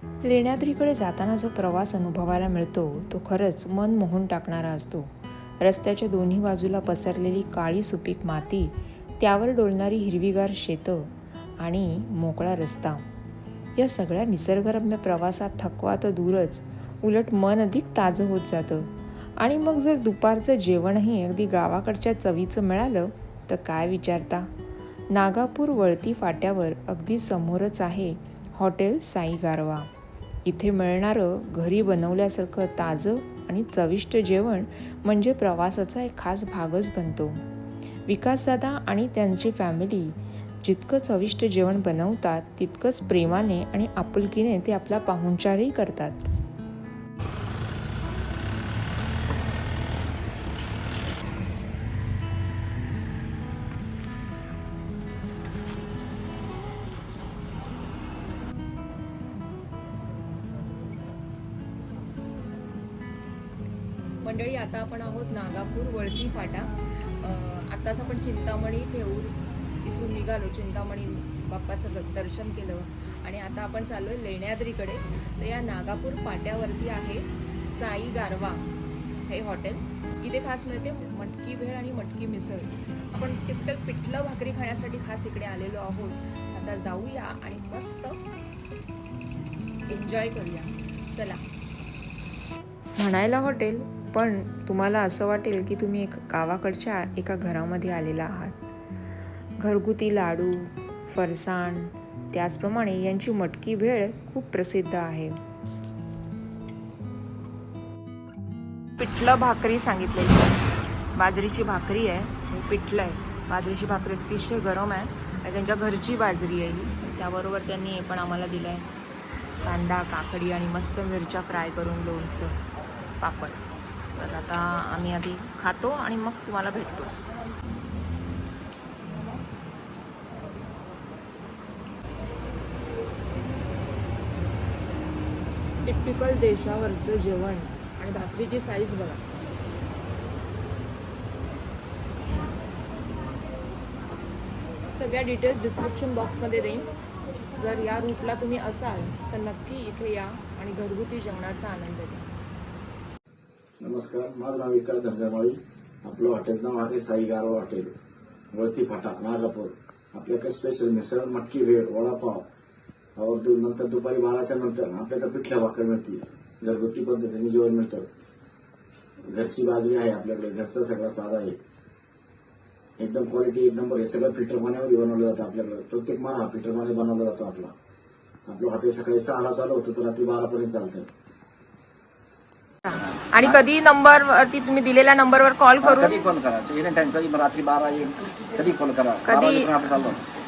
लेण्याद्रीकडे जाताना जो प्रवास अनुभवायला मिळतो तो खरंच मन मोहून टाकणारा असतो. रस्त्याच्या दोन्ही बाजूला पसरलेली काळी सुपीक माती, त्यावर डोलणारी हिरवीगार शेतं आणि मोकळा रस्ता, या सगळ्या निसर्गरम्य प्रवासात थकवा तर दूरच, उलट मन अधिक ताजं होत जातं. आणि मग जर दुपारचं जेवणही अगदी गावाकडच्या चवीचं मिळालं तर काय विचारता. नागापूर वळती फाट्यावर अगदी समोरच आहे हॉटेल साई गारवा. इथे मिळणारं घरी बनवल्यासारखं ताजं आणि चविष्ट जेवण म्हणजे प्रवासाचा एक खास भागच बनतो. विकासदादा आणि त्यांची फॅमिली जितकं चविष्ट जेवण बनवतात तितकंच प्रेमाने आणि आपुलकीने ते आपला पाहुणचारही करतात. मंडळी, आता आपण आहोत नागापूर वळती फाटा. आत्ताच आपण चिंतामणी थेऊर इथून निघालो, चिंतामणी बाप्पाचं दर्शन केलं आणि आता आपण चाललोय लेण्याद्रीकडे. तर या नागापूर फाट्यावरती आहे साई गारवा हे हॉटेल. इथे खास मिळते मटकी भेळ आणि मटकी मिसळ. आपण टिपिकल पिठलं भाकरी खाण्यासाठी खास इकडे आलेलो आहोत. आता जाऊया आणि मस्त एन्जॉय करूया. चला. म्हणायला हॉटेल, पण तुम्हाला असं वाटेल की तुम्ही गावाकडच्या एका घरामध्ये आलेला आहात. घरगुती लाडू, फरसाण, त्याचप्रमाणे यांची मटकी भेळ खूप प्रसिद्ध आहे. पिठलं भाकरी सांगितलेली, बाजरीची भाकरी आहे, हे पिठलं आहे. बाजरीची भाकरी अतिशय गरम आहे आणि त्यांच्या घरची बाजरी आहे ही. त्याबरोबर त्यांनी हे पण आम्हाला दिलं आहे, कांदा, काकडी आणि मस्त मिरच्या फ्राय करून, लोणचं, पापड. तर आता आम्ही आधी खातो आणि मग तुम्हाला भेटतो. टिपिकल देशावरचं जेवण आणि भाकरीची साईज बघा. सगळ्या डिटेल्स डिस्क्रिप्शन बॉक्समध्ये देईन. जर या रूटला तुम्ही असाल तर नक्की इथे या आणि घरगुती जेवणाचा आनंद घ्या. नमस्कार, माझं नाव विकास धंदेमाळी. आपलं हॉटेल नाव आहे साई गारवा हॉटेल, वळती फाटा, नागापूर. आपल्याकडे स्पेशल मिसळ, मटकी भेळ, वडापाव और नंतर दुपारी 12च्या नंतर आपल्याकडे पिठल्या भाकर मिळते. घरगुती पद्धतीने जेवण मिळतं. घरची बाजरी आहे आपल्याकडे, घरचा सगळा साधा आहे, एकदम क्वालिटी एक नंबर आहे. सगळं फिल्टर पाण्यामध्ये बनवलं जातं आपल्याकडे. प्रत्येक माल हा फिल्टर पाणी बनवला जातो आपला. आपलं हॉटेल सकाळी 6ला चालू होतं तर रात्री 12पर्यंत चालतं. आणि कधी नंबर वरती तुम्ही दिलेल्या नंबरवर कॉल करून कधी फोन करा, एनी टाइम, कधी रात्री 12 कधी फोन करा. कधी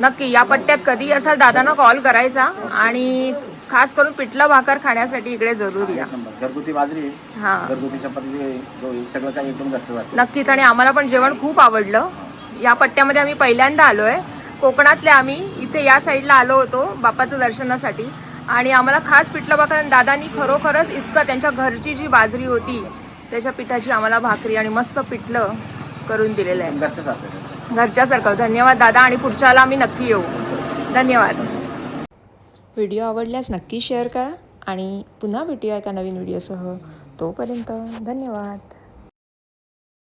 नक्की या पट्ट्यात कधी असाल दादांना कॉल करायचा आणि खास करून पिठलं भाकर खाण्यासाठी इकडे जरूर या. घरगुती बाजरी, हा, घरगुती चपाती, सगळं काही एकदम घरचं जातं. नक्कीच. आणि आम्हाला पण जेवण खूप आवडलं. या पट्ट्यामध्ये आम्ही पहिल्यांदा आलोय. कोकणातले आम्ही इथे या साईडला आलो होतो बाप्पाचं दर्शनासाठी आणि आम्हाला खास पिठलं भाकर आणि दादांनी खरोखरच इतकं त्यांच्या घरची जी बाजरी होती त्याच्या पिठाची आम्हाला भाकरी आणि मस्त पिठलं करून दिलेलं आहे, घरच्यासारखं. धन्यवाद दादा, आणि पुढच्याला आम्ही नक्की येऊ. धन्यवाद. व्हिडिओ आवडल्यास नक्की शेअर करा आणि पुन्हा भेटूया एका नवीन व्हिडिओसह. तोपर्यंत धन्यवाद.